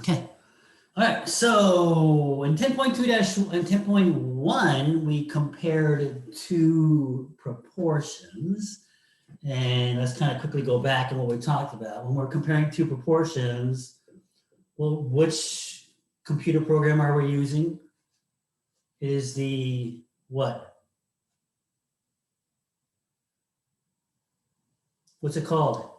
Okay. All right. So in 10.2 and 10.1, we compared two proportions. And let's kind of quickly go back and what we talked about. When we're comparing two proportions, well, which computer program are we using? Is the what? What's it called?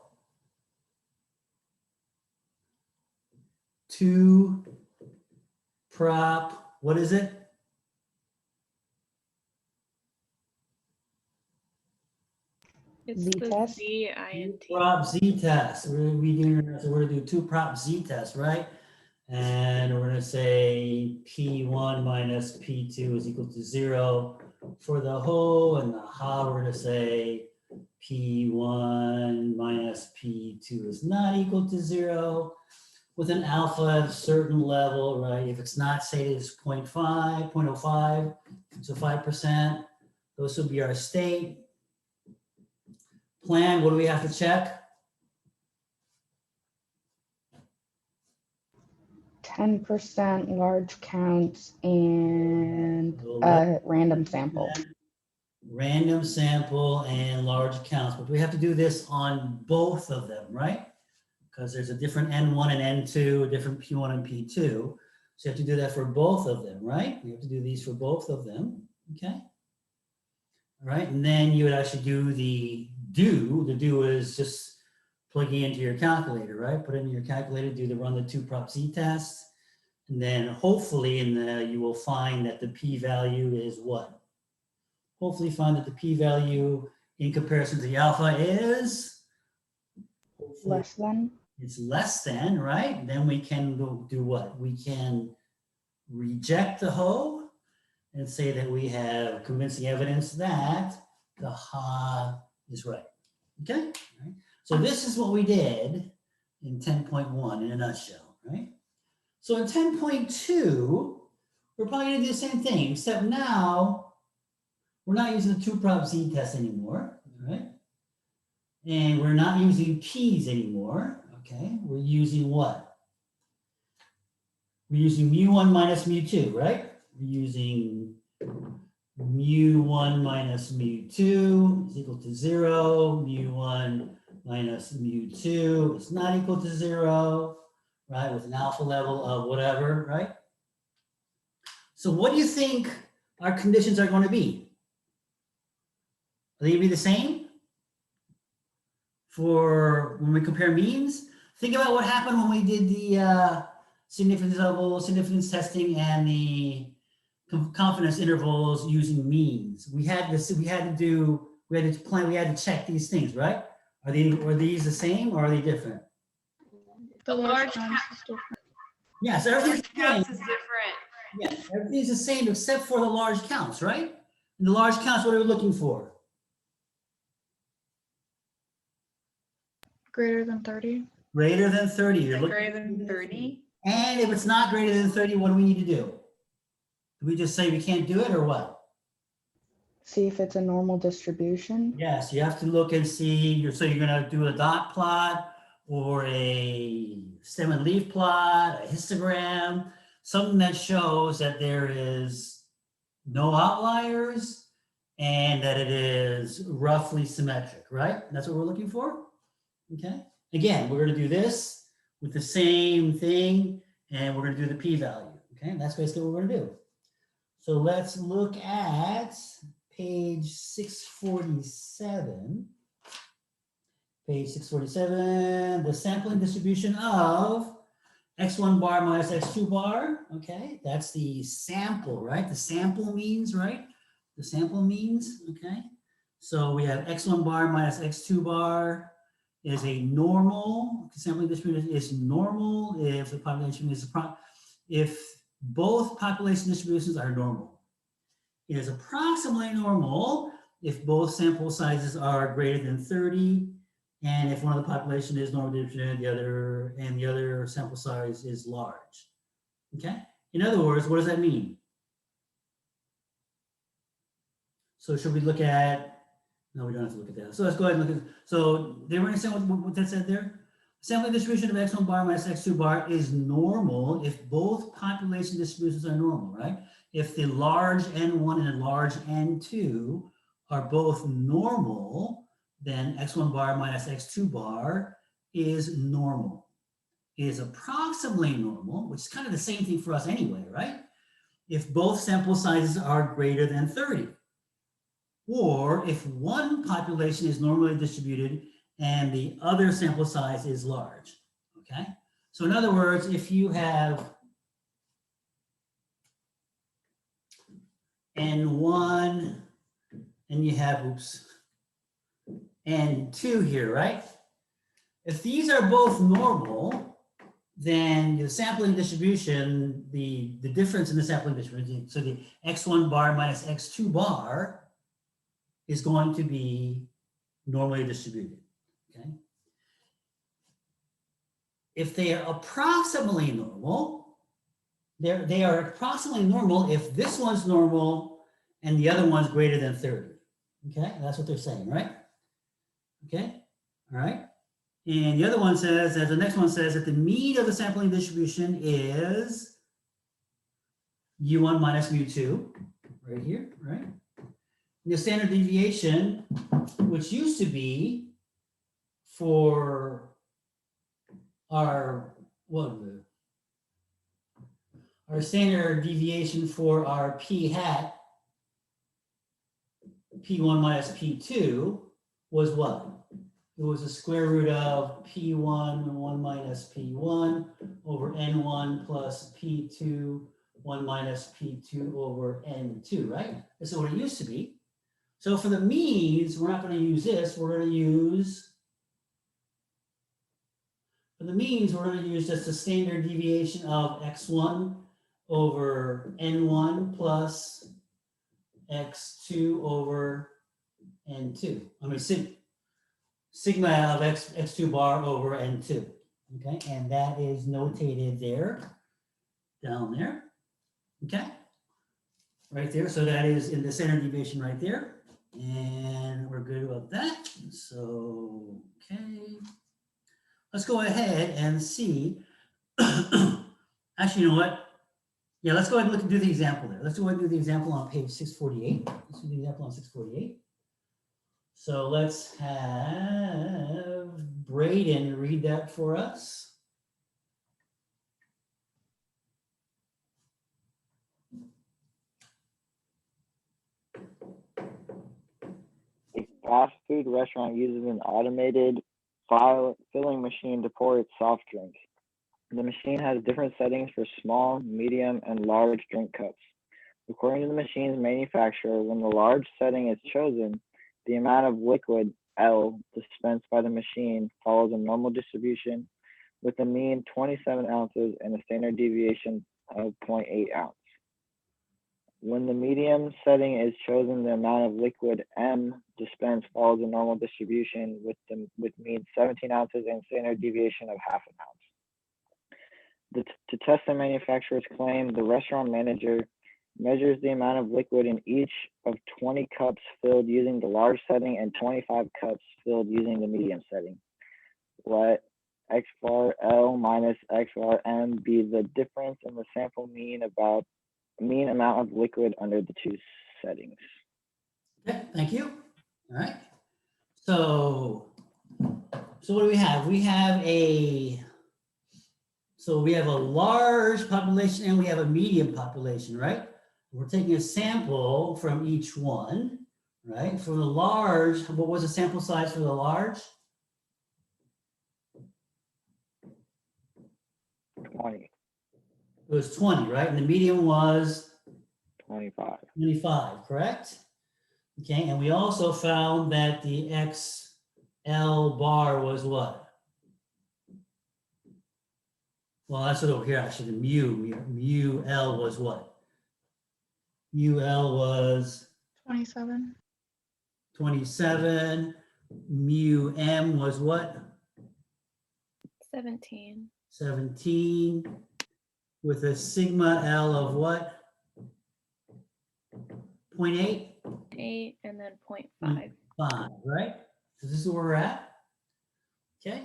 Two prop, what is it? It's Z the test? Z-I-N-T. Prop Z test. We're gonna be doing, so we're gonna do two prop Z test, right? And we're gonna say P1 minus P2 is equal to 0 for the whole, and the ha, we're gonna say P1 minus P2 is not equal to 0 with an alpha at a certain level, right? If it's not stated as 0.5, 0.05, so 5%, those will be our state. Plan, what do we have to check? 10% large counts and random sample. Random sample and large counts, but we have to do this on both of them, right? Because there's a different N1 and N2, a different P1 and P2. So you have to do that for both of them, right? You have to do these for both of them, okay? All right, and then you would actually do the do. The do is just plugging into your calculator, right? Put it in your calculator, run the two prop Z tests, and then hopefully you will find that the p-value is what? Hopefully find that the p-value in comparison to the alpha is Less than? It's less than, right? Then we can do what? We can reject the ho and say that we have convincing evidence that the ha is right. Okay? Right. So this is what we did in 10.1 in a nutshell, right? So in 10.2, we're probably going to do the same thing, except now we're not using the two prop Z test anymore, right? And we're not using p's anymore, okay? We're using what? We're using mu1 minus mu2, right? We're using mu1 minus mu2 is equal to 0. Mu1 minus mu2 is not equal to 0, right? With an alpha level of whatever, right? So what do you think our conditions are going to be? Are they going to be the same for when we compare means? Think about what happened when we did the significance testing and the confidence intervals using means. We had to check these things, right? Are these the same or are they different? The large counts is different. Yes, everything's the same. Counts is different. Yeah, everything's the same except for the large counts, right? And the large counts, what are we looking for? Greater than 30. Greater than 30. You're looking Greater than 30. And if it's not greater than 30, what do we need to do? Do we just say we can't do it or what? See if it's a normal distribution. Yes, you have to look and see, so you're gonna do a dot plot or a stem and leaf plot, a histogram, something that shows that there is no outliers and that it is roughly symmetric, right? That's what we're looking for, okay? Again, we're gonna do this with the same thing and we're gonna do the p-value, okay? That's basically what we're gonna do. So let's look at page 647. Page 647, the sampling distribution of x1 bar minus x2 bar. Okay, that's the sample, right? The sample means, right? The sample means, okay? So we have x1 bar minus x2 bar is a normal, sampling distribution is normal if the population is, if both population distributions are normal. It is approximately normal if both sample sizes are greater than 30 and if one of the population is normal distributed, the other sample size is large. Okay? In other words, what does that mean? So should we look at, no, we don't have to look at that. So let's go ahead and look at, so did everyone understand what that said there? Sampling distribution of x1 bar minus x2 bar is normal if both population distributions are normal, right? If the large N1 and the large N2 are both normal, then x1 bar minus x2 bar is normal. It is approximately normal, which is kind of the same thing for us anyway, right? If both sample sizes are greater than 30, or if one population is normally distributed and the other sample size is large, okay? So in other words, if you have N1 and you have, N2 here, right? If these are both normal, then the sampling distribution, the difference in the sampling distribution, so the x1 bar minus x2 bar is going to be normally distributed, okay? If they are approximately normal, they are approximately normal if this one's normal and the other one's greater than 30, okay? That's what they're saying, right? Okay, all right. And the other one says, as the next one says, that the mean of the sampling distribution is U1 minus mu2, right here, right? The standard deviation, which used to be for our, our standard deviation for our p hat, p1 minus p2 was what? It was the square root of p1, 1 minus p1 over n1 plus p2, 1 minus p2 over n2, right? This is what it used to be. So for the means, we're not going to use this. We're going to use, for the means, we're going to use just the standard deviation of x1 over n1 plus x2 over n2. I mean, sigma of x2 bar over n2, okay? And that is notated there, down there, okay? Right there, so that is in the standard deviation right there. And we're good about that. So, okay. Let's go ahead and see. Actually, you know what? Yeah, let's go ahead and do the example there. Let's go ahead and do the example on page 648. Let's do the example on 648. So let's have Braden read that for us. A fast food restaurant uses an automated filling machine to pour its soft drink. The machine has different settings for small, medium, and large drink cups. According to the machine's manufacturer, when the large setting is chosen, the amount of liquid L dispensed by the machine follows a normal distribution with a mean 27 ounces and a standard deviation of 0.8 ounce. When the medium setting is chosen, the amount of liquid M dispensed follows a normal distribution with mean 17 ounces and standard deviation of half an ounce. To test the manufacturer's claim, the restaurant manager measures the amount of liquid in each of 20 cups filled using the large setting and 25 cups filled using the medium setting. Let X bar L minus X bar M be the difference in the sample mean amount of liquid under the two settings. Okay, thank you. All right. So what do we have? We have a large population and we have a medium population, right? We're taking a sample from each one, right? For the large, what was the sample size for the large? 20. It was 20, right? And the medium was 25. 25, correct? Okay, and we also found that the XL bar was what? Well, that's what over here, actually, the mu L was what? Mu L was 27. 27. Mu M was what? 17. 17. With a sigma L of what? 0.8? 8 and then 0.5. 5, right? So this is where we're at. Okay.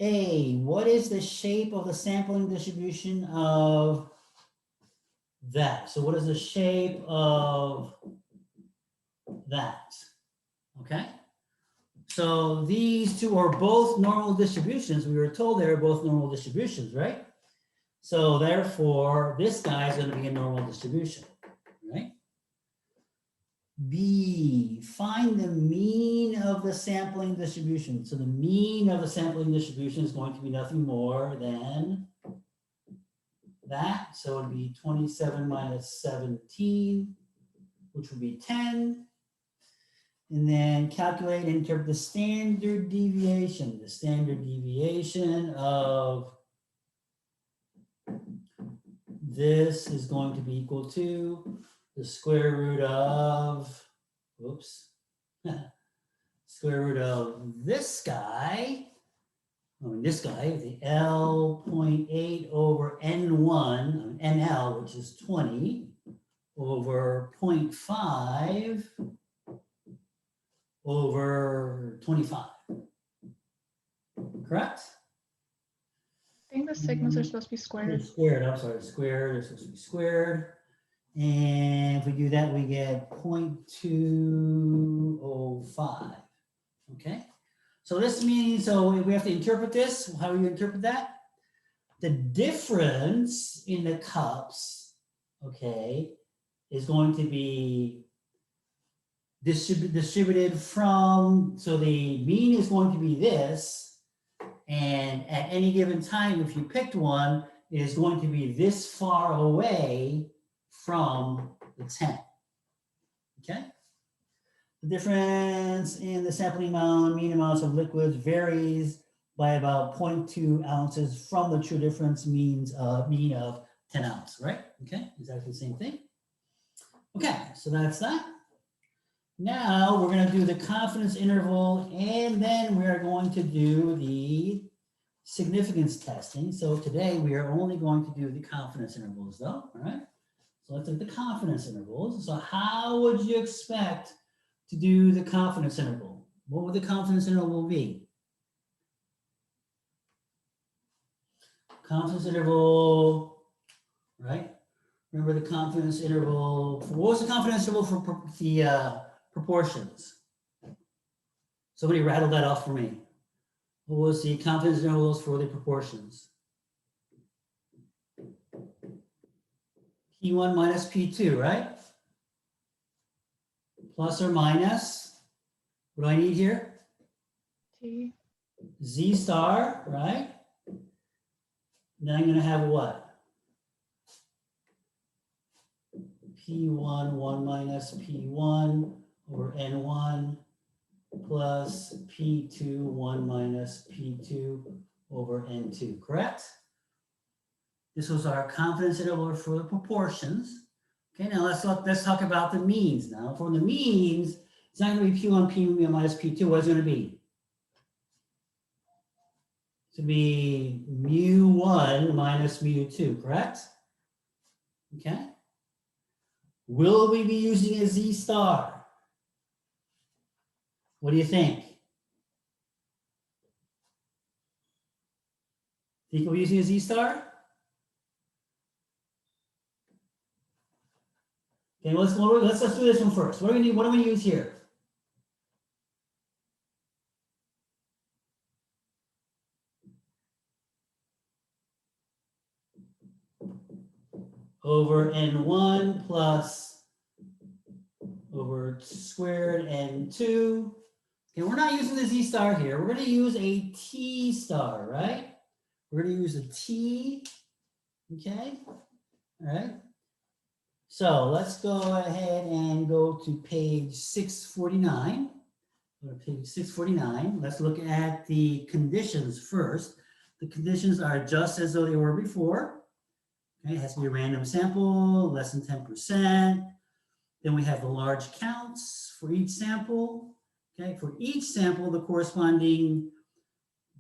A, what is the shape of the sampling distribution of that? So what is the shape of that? Okay. So these two are both normal distributions. We were told they were both normal distributions, right? So therefore, this guy is going to be a normal distribution, right? B, find the mean of the sampling distribution. So the mean of the sampling distribution is going to be nothing more than that. So it would be 27 minus 17, which would be 10. And then calculate and interpret the standard deviation. The standard deviation of this is going to be equal to the square root of, whoops, square root of this guy, the L.8 over N1, NL, which is 20, over 0.5 over 25. Correct? I think the sigmas are supposed to be squared. Squared, I'm sorry, squared, it's supposed to be squared. And if we do that, we get 0.205. Okay, so this means, so we have to interpret this. How do you interpret that? The difference in the cups, okay, is going to be distributed from, so the mean is going to be this, and at any given time, if you picked one, it is going to be this far away from the 10, okay? The difference in the sampling amount, mean amounts of liquids varies by about 0.2 ounces from the true difference mean of 10 ounces, right? Okay, exactly the same thing. Okay, so that's that. Now we're going to do the confidence interval, and then we are going to do the significance testing. So today we are only going to do the confidence intervals though, all right? So let's look at the confidence intervals. So how would you expect to do the confidence interval? What would the confidence interval be? Confidence interval, right? Remember the confidence interval, what was the confidence interval for the proportions? Somebody rattle that off for me. What was the confidence intervals for the proportions? P1 minus P2, right? Plus or minus, what do I need here? T. Z star, right? Then I'm going to have what? P1, 1 minus P1 over N1 plus P2, 1 minus P2 over N2, correct? This was our confidence interval for the proportions. Okay, now let's talk about the means now. For the means, it's not going to be P1, P1 minus P2. What is it going to be? To be mu1 minus mu2, correct? Okay. Will we be using a Z star? What do you think? Think we'll be using a Z star? Okay, let's do this one first. What do we need? What do we use here? Over N1 plus over squared N2. Okay, we're not using the Z star here. We're going to use a T star, right? We're going to use a T. Okay, all right. So let's go ahead and go to page 649. Go to page 649. Let's look at the conditions first. The conditions are just as though they were before. Okay, it has to be a random sample, less than 10%. Then we have the large counts for each sample. Okay, for each sample, the corresponding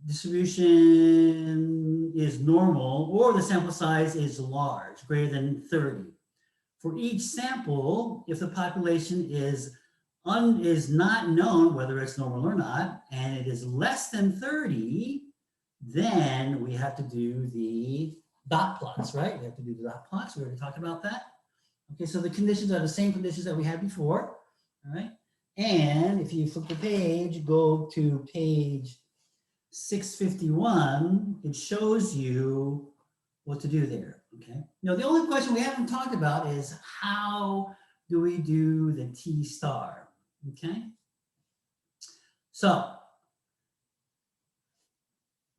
distribution is normal, or the sample size is large, greater than 30. For each sample, if the population is not known whether it's normal or not, and it is less than 30, then we have to do the dot plots, right? We have to do the dot plots. We already talked about that. Okay, so the conditions are the same conditions that we had before, all right? And if you flip the page, go to page 651, it shows you what to do there, okay? Now, the only question we haven't talked about is how do we do the T star, okay? So,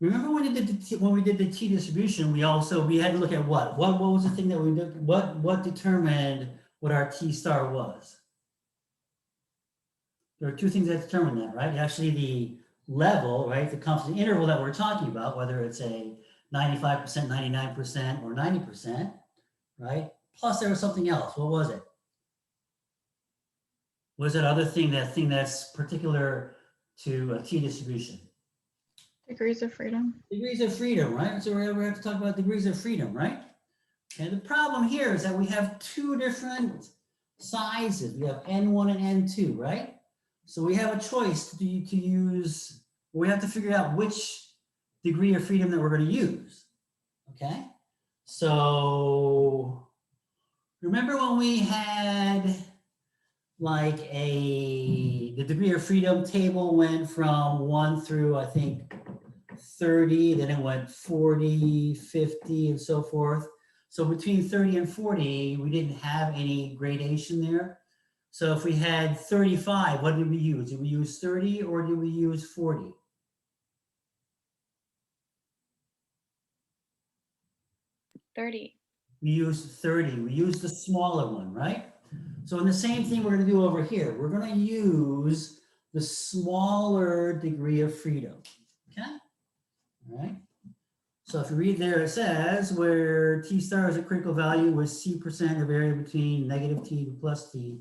remember when we did the T distribution, we had to look at what? What was the thing that we did? What determined what our T star was? There are two things that determine that, right? Actually, the level, right? The confidence interval that we're talking about, whether it's a 95%, 99%, or 90%, right? Plus there was something else. What was it? What was that other thing, that thing that's particular to a T distribution? Degrees of freedom. Degrees of freedom, right? So we have to talk about degrees of freedom, right? And the problem here is that we have two different sizes. We have N1 and N2, right? So we have a choice to use, we have to figure out which degree of freedom that we're going to use, okay? So remember when we had like the degree of freedom table went from 1 through, I think, 30, then it went 40, 50, and so forth. So between 30 and 40, we didn't have any gradation there. So if we had 35, what did we use? Did we use 30 or did we use 40? We used 30. We used the smaller one, right? So in the same thing we're going to do over here, we're going to use the smaller degree of freedom, okay? All right. So if you read there, it says where T star is a critical value with C% of area between negative T to plus T.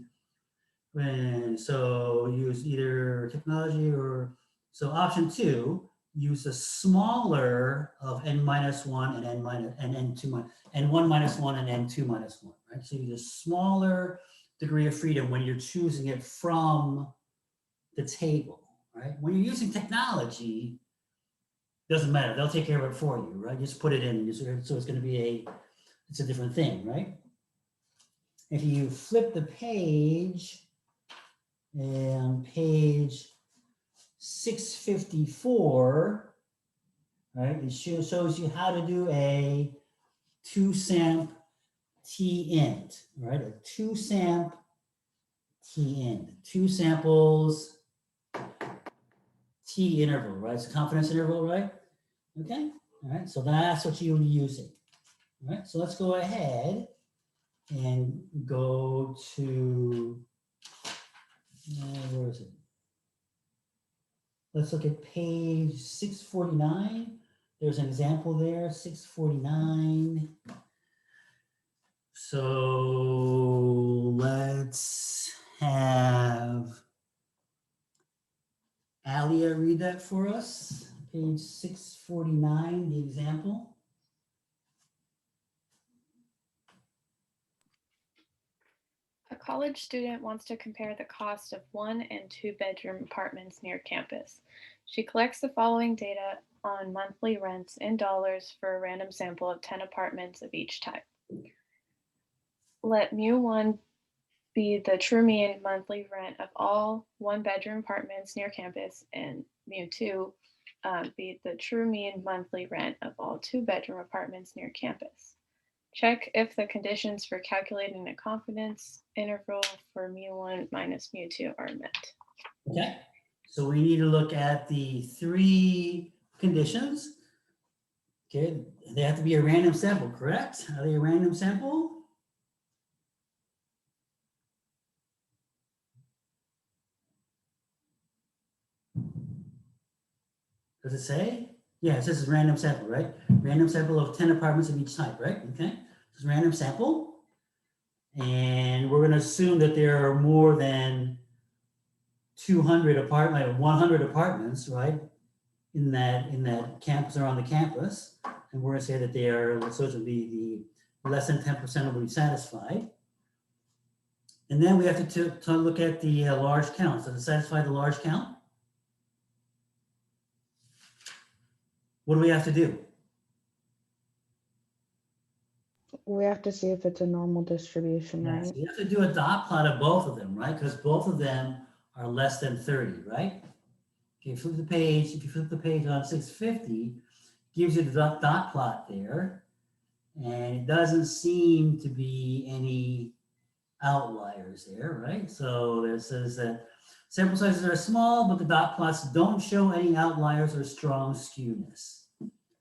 And so use either technology or, so option 2, use the smaller of N minus 1 and N minus, and N2, N1 minus 1 and N2 minus 1, right? So use a smaller degree of freedom when you're choosing it from the table, right? When you're using technology, doesn't matter, they'll take care of it for you, right? Just put it in, so it's going to be it's a different thing, right? If you flip the page, and page 654, right, it shows you how to do a 2-samp T-int, right? A 2-samp T-int, 2 samples T interval, right? It's a confidence interval, right? Okay, all right, so that's what you'll be using. All right, so let's go ahead and go to, where is it? Let's look at page 649. There's an example there, 649. So let's have Alia read that for us. Page 649, the example. A college student wants to compare the cost of 1- and 2-bedroom apartments near campus. She collects the following data on monthly rents in dollars for a random sample of 10 apartments of each type. Let mu1 be the true mean monthly rent of all 1-bedroom apartments near campus, and mu2 be the true mean monthly rent of all 2-bedroom apartments near campus. Check if the conditions for calculating the confidence interval for mu1 minus mu2 are met. Okay, so we need to look at the 3 conditions. Okay, they have to be a random sample, correct? Are they a random sample? Does it say? Yeah, it says it's random sample, right? Random sample of 10 apartments of each type, right? Okay, it's random sample. And we're gonna assume that there are more than 200 apartments, 100 apartments, right? In that campus or on the campus. And we're gonna say that they are, so it would be the less than 10% will be satisfied. And then we have to look at the large count. Does it satisfy the large count? What do we have to do? We have to see if it's a normal distribution, Yes, right? we have to do a dot plot of both of them, right? Because both of them are less than 30, right? Okay, flip the page. If you flip the page on 650, gives you the dot plot there. And it doesn't seem to be any outliers there, right? So it says that sample sizes are small, but the dot plots don't show any outliers or strong skewness.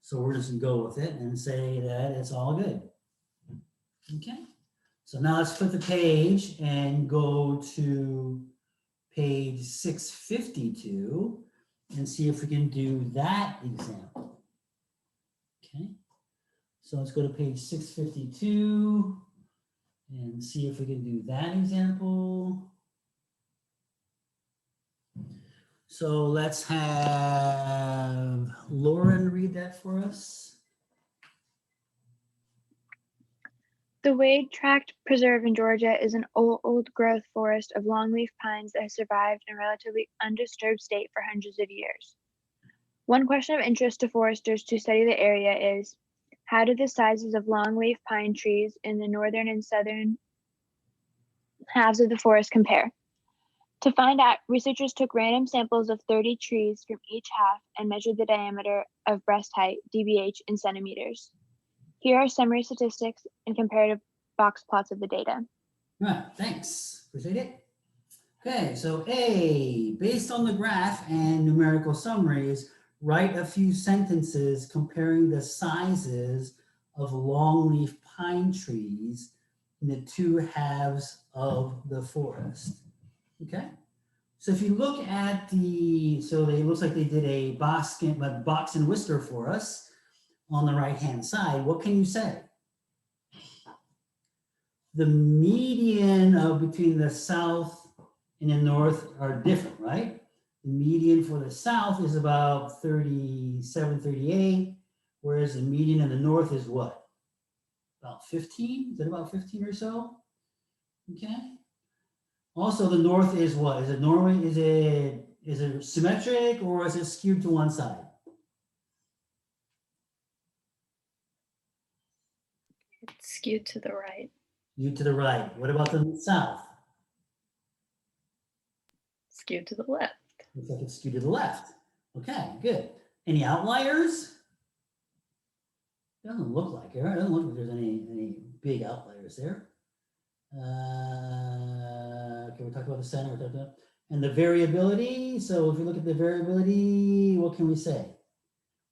So we're just gonna go with it and say that it's all good. Okay, so now let's flip the page and go to page 652 and see if we can do that example. Okay, so let's go to page 652 and see if we can do that example. So let's have Lauren read that for us. The Wade Tract Preserve in Georgia is an old growth forest of longleaf pines that has survived in a relatively undisturbed state for hundreds of years. One question of interest to foresters to study the area is, how do the sizes of longleaf pine trees in the northern and southern halves of the forest compare? To find out, researchers took random samples of 30 trees from each half and measured the diameter of breast height, DBH, in centimeters. Here are summary statistics and comparative box plots of the data. All right, thanks. Appreciate it. Okay, so A, based on the graph and numerical summaries, write a few sentences comparing the sizes of longleaf pine trees in the two halves of the forest. Okay, so if you look at the, so it looks like they did a box and whisker for us on the right hand side. What can you say? The median between the south and the north are different, right? The median for the south is about 37, 38, whereas the median in the north is what? About 15? Is it about 15 or so? Okay. Also, the north is what? Is it normally, is it symmetric or is it skewed to one side? It's skewed to the right. Skewed to the right. What about the south? Skewed to the left. Looks like it's skewed to the left. Okay, good. Any outliers? Doesn't look like it. Right? Doesn't look like there's any big outliers there. Okay, we talked about the center. We talked about, and the variability. So if we look at the variability, what can we say?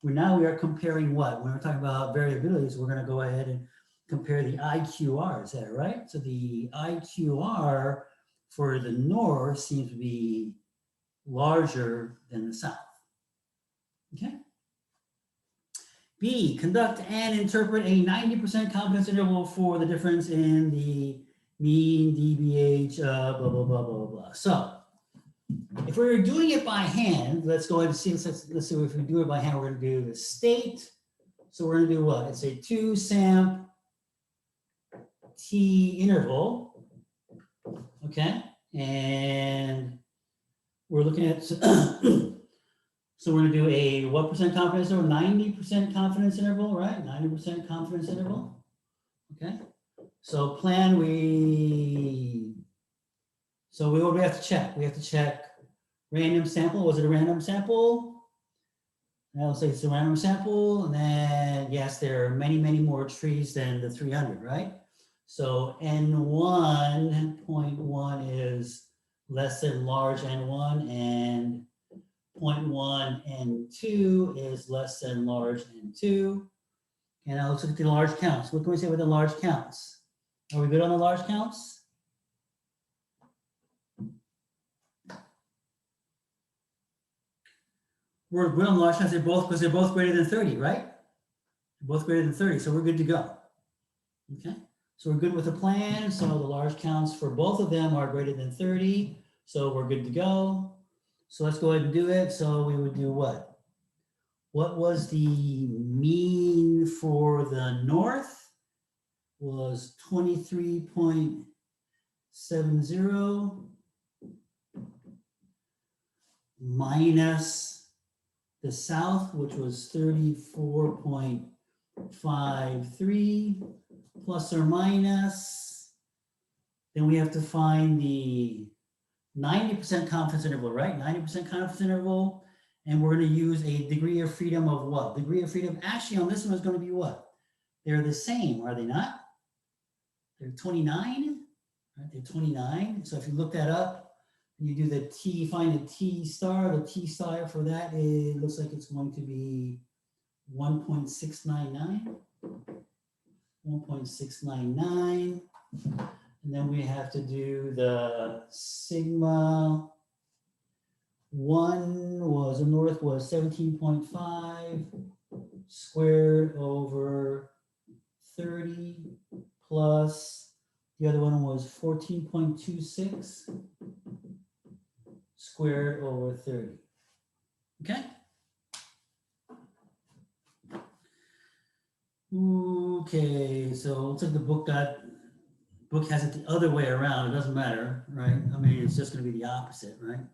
We are comparing what? When we're talking about variabilities, we're going to go ahead and compare the IQR. Is that right? So the IQR for the north seems to be larger than the south. Okay. B, conduct and interpret a 90% confidence interval for the difference in the mean DBH, blah, blah, blah, blah, blah. So if we were doing it by hand, let's go ahead and see, let's see if we do it by hand, we're going to do the state. So we're going to do what? It's a 2-samp T interval. Okay. And we're looking at, so we're going to do a what percent confidence interval? 90% confidence interval, right? 90% confidence interval. Okay. So plan, what do we have to check? We have to check random sample. Was it a random sample? I'll say it's a random sample. And then, yes, there are many, many more trees than the 300, right? So N1.1 is less than large N1, and 0.1 N2 is less than large N2. And now let's look at the large counts. What can we say with the large counts? Are we good on the large counts? We're good on the large counts. They're both greater than 30, right? They're both greater than 30, so we're good to go. Okay, so we're good with the plan. So the large counts for both of them are greater than 30, so we're good to go. So let's go ahead and do it. So we would do what? What was the mean for the north? Was 23.70 minus the south, which was 34.53 plus or minus. Then we have to find the 90% confidence interval, right? 90% confidence interval. And we're going to use a degree of freedom of what? Degree of freedom actually on this one is going to be what? They're the same, are they not? They're 29, right? They're 29. So if you look that up, and you do the T, find the T star for that, it looks like it's going to be 1.699. 1.699. And then we have to do the sigma. One was, the north was 17.5 squared over 30 plus, the other one was 14.26 squared over 30. Okay? Okay, so it looks like the book has it the other way around. It doesn't matter, right? I mean, it's just going to be the opposite, right?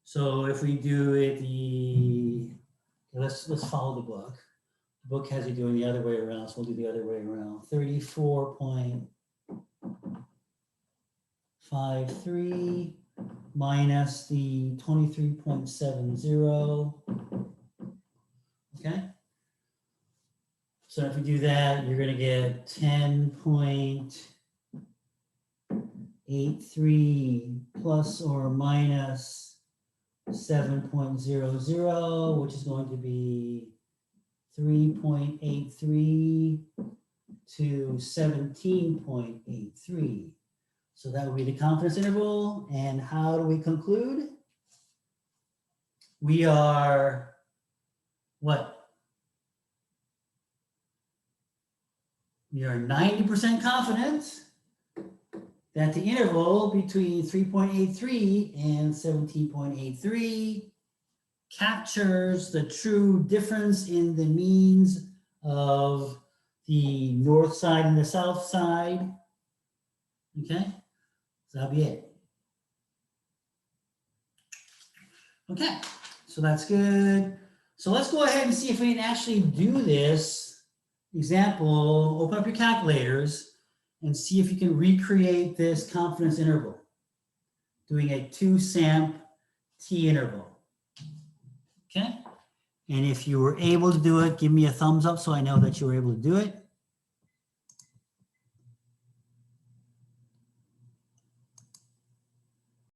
So if we do it let's follow the book. The book has it doing the other way around, so we'll do the other way around. 34.53 minus the 23.70. Okay. So if we do that, you're going to get 10.83 plus or minus 7.00, which is going to be 3.83 to 17.83. So that would be the confidence interval. And how do we conclude? We are what? We are 90% confident that the interval between 3.83 and 17.83 captures the true difference in the means of the north side and the south side. Okay, so that'll be it. Okay, so that's good. So let's go ahead and see if we can actually do this example. Open up your calculators and see if you can recreate this confidence interval, doing a 2-samp T interval. Okay, and if you were able to do it, give me a thumbs up so I know that you were able to do it.